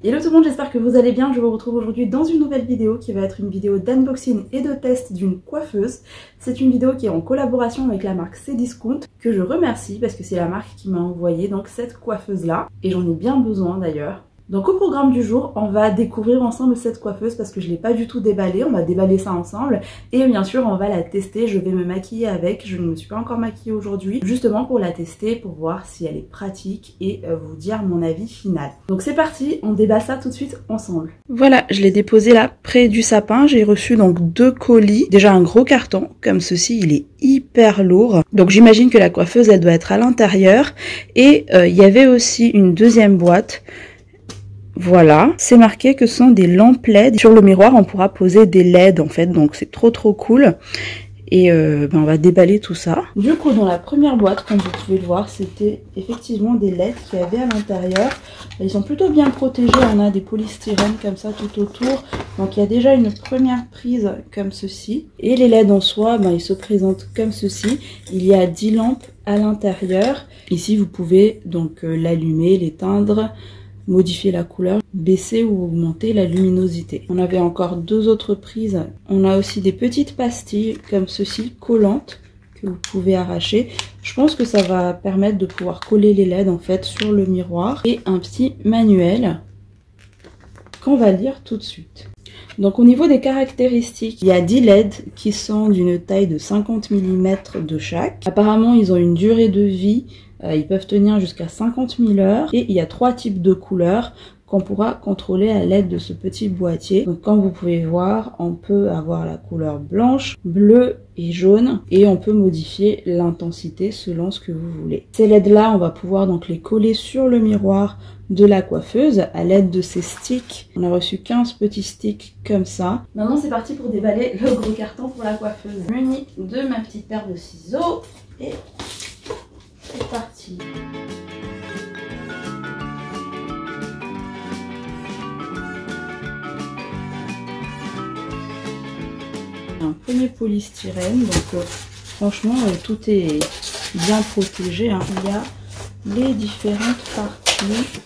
Hello tout le monde, j'espère que vous allez bien. Je vous retrouve aujourd'hui dans une nouvelle vidéo qui va être une vidéo d'unboxing et de test d'une coiffeuse. C'est une vidéo qui est en collaboration avec la marque Cdiscount, que je remercie parce que c'est la marque qui m'a envoyé donc cette coiffeuse là et j'en ai bien besoin d'ailleurs. Donc au programme du jour, on va découvrir ensemble cette coiffeuse parce que je ne l'ai pas du tout déballée, on va déballer ça ensemble et bien sûr on va la tester, je vais me maquiller avec, je ne me suis pas encore maquillée aujourd'hui, justement pour la tester, pour voir si elle est pratique et vous dire mon avis final. Donc c'est parti, on déballe ça tout de suite ensemble. Voilà, je l'ai déposé là près du sapin, j'ai reçu donc 2 colis, déjà un gros carton comme ceci, il est hyper lourd, donc j'imagine que la coiffeuse elle doit être à l'intérieur et il y avait aussi une deuxième boîte. Voilà, c'est marqué que ce sont des lampes LED. Sur le miroir, on pourra poser des LED en fait, donc c'est trop cool. Et on va déballer tout ça. Du coup, dans la première boîte, comme vous pouvez le voir, c'était effectivement des LED qu'il y avait à l'intérieur. Ils sont plutôt bien protégés, on a des polystyrènes comme ça tout autour. Donc il y a déjà une première prise comme ceci. Et les LED en soi, ils se présentent comme ceci. Il y a 10 lampes à l'intérieur. Ici, vous pouvez donc l'allumer, l'éteindre, modifier la couleur, baisser ou augmenter la luminosité. On avait encore 2 autres prises. On a aussi des petites pastilles comme ceci, collantes, que vous pouvez arracher. Je pense que ça va permettre de pouvoir coller les LED en fait sur le miroir. Et un petit manuel qu'on va lire tout de suite. Donc au niveau des caractéristiques, il y a 10 LED qui sont d'une taille de 50 mm de chaque. Apparemment ils ont une durée de vie, ils peuvent tenir jusqu'à 50 000 heures. Et il y a 3 types de couleurs qu'on pourra contrôler à l'aide de ce petit boîtier. Donc comme vous pouvez voir, on peut avoir la couleur blanche, bleue et jaune. Et on peut modifier l'intensité selon ce que vous voulez. Ces LED là, on va pouvoir donc les coller sur le miroir de la coiffeuse à l'aide de ces sticks. On a reçu 15 petits sticks comme ça. Maintenant c'est parti pour déballer le gros carton pour la coiffeuse. Muni de ma petite paire de ciseaux et c'est parti. Un premier polystyrène, donc franchement tout est bien protégé, hein. Il y a les différentes parties.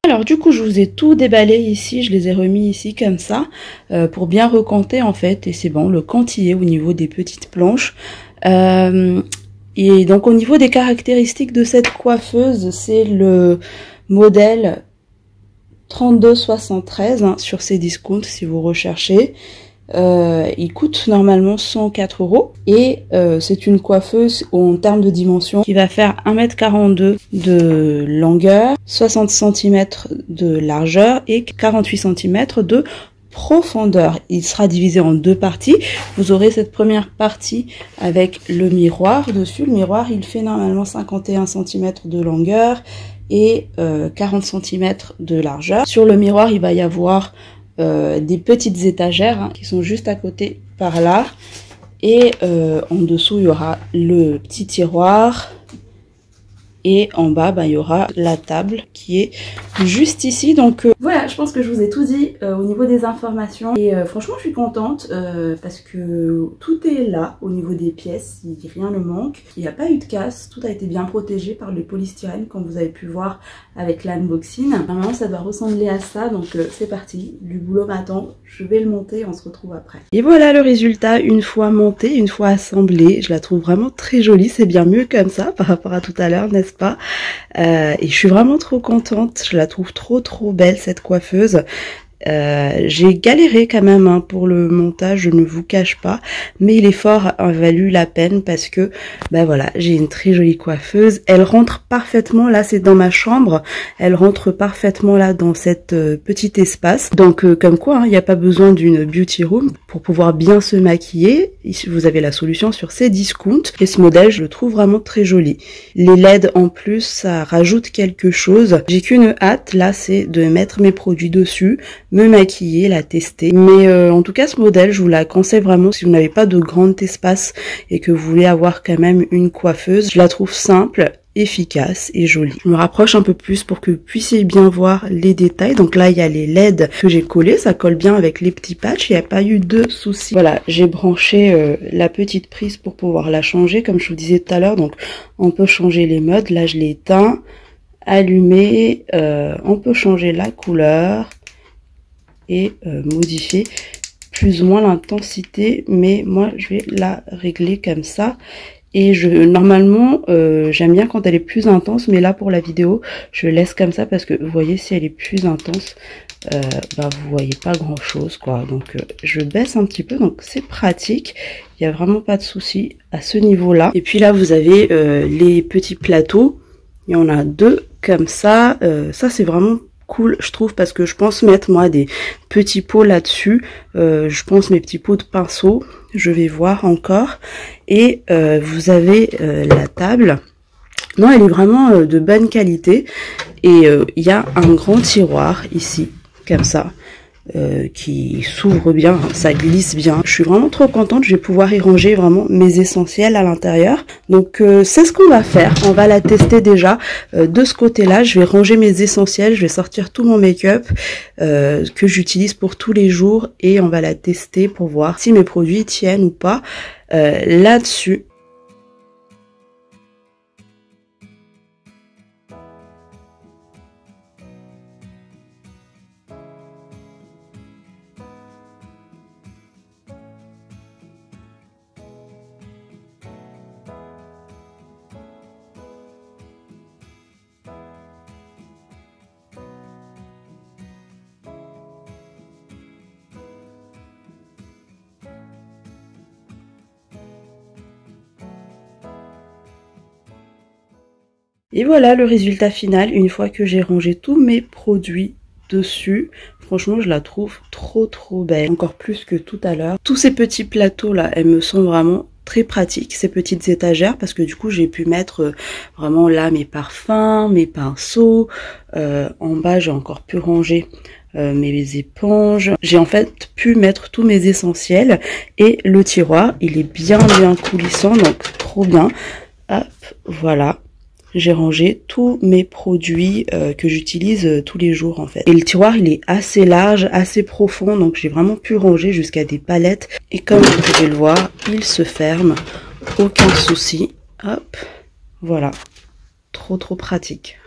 Alors du coup je vous ai tout déballé ici, je les ai remis ici comme ça pour bien recompter en fait et c'est bon, le compte y est au niveau des petites planches. Et donc au niveau des caractéristiques de cette coiffeuse, c'est le modèle 3273 hein, sur Cdiscount si vous recherchez. Il coûte normalement 104 € et c'est une coiffeuse en termes de dimension qui va faire 1,42 m de longueur, 60 cm de largeur et 48 cm de profondeur. Il sera divisé en 2 parties. Vous aurez cette première partie avec le miroir dessus. Le miroir il fait normalement 51 cm de longueur et 40 cm de largeur. Sur le miroir il va y avoir des petites étagères hein, qui sont juste à côté par là et en dessous il y aura le petit tiroir et en bas il y aura la table qui est juste ici. Donc voilà, je pense que je vous ai tout dit au niveau des informations et franchement je suis contente parce que tout est là au niveau des pièces, rien ne manque, il n'y a pas eu de casse, tout a été bien protégé par le polystyrène comme vous avez pu voir avec l'unboxing. Normalement ça doit ressembler à ça, donc c'est parti, du boulot m'attend, je vais le monter, on se retrouve après. Et voilà le résultat une fois monté, une fois assemblé, je la trouve vraiment très jolie, c'est bien mieux comme ça par rapport à tout à l'heure, n'est-ce pas? Et je suis vraiment trop contente, je la trouve trop belle cette coiffeuse. J'ai galéré quand même hein, pour le montage, je ne vous cache pas, mais l'effort a valu la peine parce que bah voilà, j'ai une très jolie coiffeuse. Elle rentre parfaitement, là c'est dans ma chambre, elle rentre parfaitement là dans cette petit espace. Donc comme quoi, il n'y a pas besoin d'une beauty room pour pouvoir bien se maquiller. Ici vous avez la solution sur Cdiscount et ce modèle je le trouve vraiment très joli. Les LED en plus, ça rajoute quelque chose. J'ai qu'une hâte là, c'est de mettre mes produits dessus, me maquiller, la tester. Mais en tout cas ce modèle je vous la conseille vraiment si vous n'avez pas de grand espace et que vous voulez avoir quand même une coiffeuse. Je la trouve simple, efficace et jolie. Je me rapproche un peu plus pour que vous puissiez bien voir les détails. Donc là il y a les LED que j'ai collés, ça colle bien avec les petits patchs, il n'y a pas eu de soucis. Voilà, j'ai branché la petite prise pour pouvoir la changer comme je vous disais tout à l'heure. Donc on peut changer les modes, là je l'ai éteint, allumé, on peut changer la couleur et modifier plus ou moins l'intensité, mais moi je vais la régler comme ça. Et normalement j'aime bien quand elle est plus intense, mais là pour la vidéo je laisse comme ça parce que vous voyez si elle est plus intense bah vous voyez pas grand chose quoi. Donc je baisse un petit peu, donc c'est pratique, il y a vraiment pas de souci à ce niveau là. Et puis là vous avez les petits plateaux, il y en a deux comme ça, ça c'est vraiment cool je trouve parce que je pense mettre moi des petits pots là-dessus, je pense mes petits pots de pinceau, je vais voir encore. Et vous avez la table, non elle est vraiment de bonne qualité et il y a un grand tiroir ici comme ça qui s'ouvre bien, ça glisse bien. Je suis vraiment trop contente, je vais pouvoir y ranger vraiment mes essentiels à l'intérieur. Donc c'est ce qu'on va faire, on va la tester déjà de ce côté-là. Je vais ranger mes essentiels, je vais sortir tout mon make-up que j'utilise pour tous les jours et on va la tester pour voir si mes produits tiennent ou pas là-dessus. Et voilà le résultat final, une fois que j'ai rangé tous mes produits dessus. Franchement, je la trouve trop belle, encore plus que tout à l'heure. Tous ces petits plateaux là, elles me sont vraiment très pratiques, ces petites étagères, parce que du coup j'ai pu mettre vraiment là mes parfums, mes pinceaux. En bas j'ai encore pu ranger mes éponges. J'ai en fait pu mettre tous mes essentiels et le tiroir, il est bien coulissant, donc trop bien. Hop, voilà. J'ai rangé tous mes produits que j'utilise tous les jours en fait. Et le tiroir il est assez large, assez profond, donc j'ai vraiment pu ranger jusqu'à des palettes. Et comme vous pouvez le voir, il se ferme, aucun souci. Hop, voilà, trop pratique.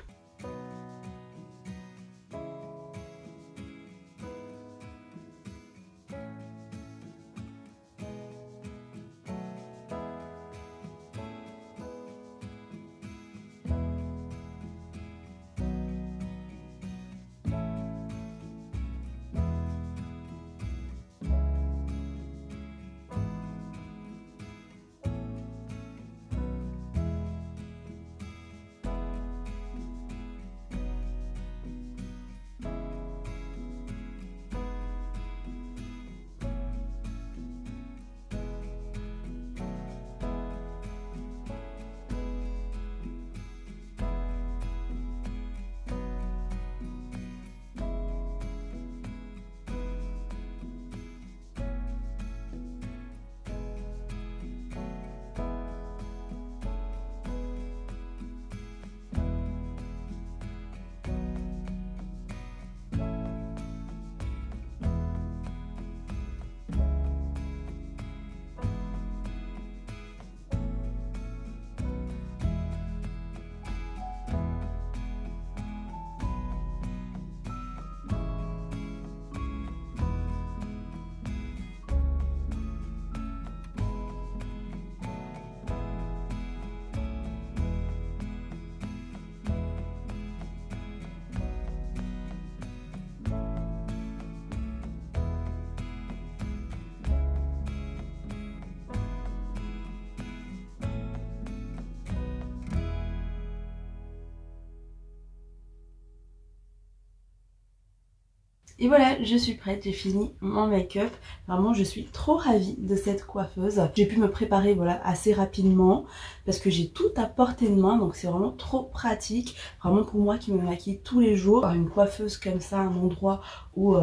Et voilà, je suis prête, j'ai fini mon make-up. Vraiment, je suis trop ravie de cette coiffeuse. J'ai pu me préparer voilà assez rapidement parce que j'ai tout à portée de main, donc c'est vraiment trop pratique. Vraiment pour moi qui me maquille tous les jours, une coiffeuse comme ça, un endroit où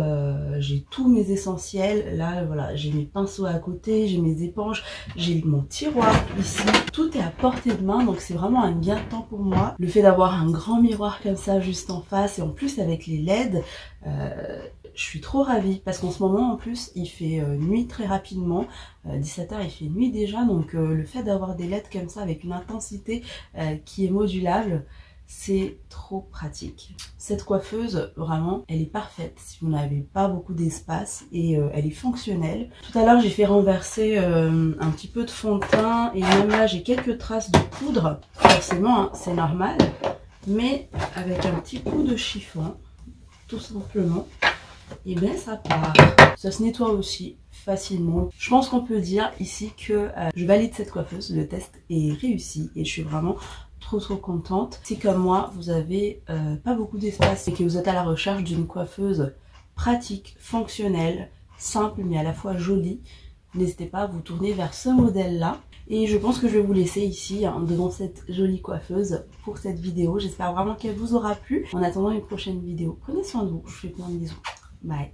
j'ai tous mes essentiels. Là, voilà, j'ai mes pinceaux à côté, j'ai mes éponges, j'ai mon tiroir ici. Tout est à portée de main, donc c'est vraiment un gain de temps pour moi. Le fait d'avoir un grand miroir comme ça juste en face et en plus avec les LED, je suis trop ravie parce qu'en ce moment en plus il fait nuit très rapidement, 17 h il fait nuit déjà, donc le fait d'avoir des LED comme ça avec une intensité qui est modulable, c'est trop pratique. Cette coiffeuse, vraiment, elle est parfaite si vous n'avez pas beaucoup d'espace et elle est fonctionnelle. Tout à l'heure, j'ai fait renverser un petit peu de fond de teint et même là, j'ai quelques traces de poudre. Forcément, hein, c'est normal, mais avec un petit coup de chiffon, tout simplement, et bien ça part. Ça se nettoie aussi facilement. Je pense qu'on peut dire ici que je valide cette coiffeuse, le test est réussi et je suis vraiment trop contente. Si comme moi vous avez pas beaucoup d'espace et que vous êtes à la recherche d'une coiffeuse pratique, fonctionnelle, simple mais à la fois jolie, n'hésitez pas à vous tourner vers ce modèle là. Et je pense que je vais vous laisser ici hein, devant cette jolie coiffeuse pour cette vidéo. J'espère vraiment qu'elle vous aura plu. En attendant une prochaine vidéo, prenez soin de vous, je vous fais plein de bisous. Bye.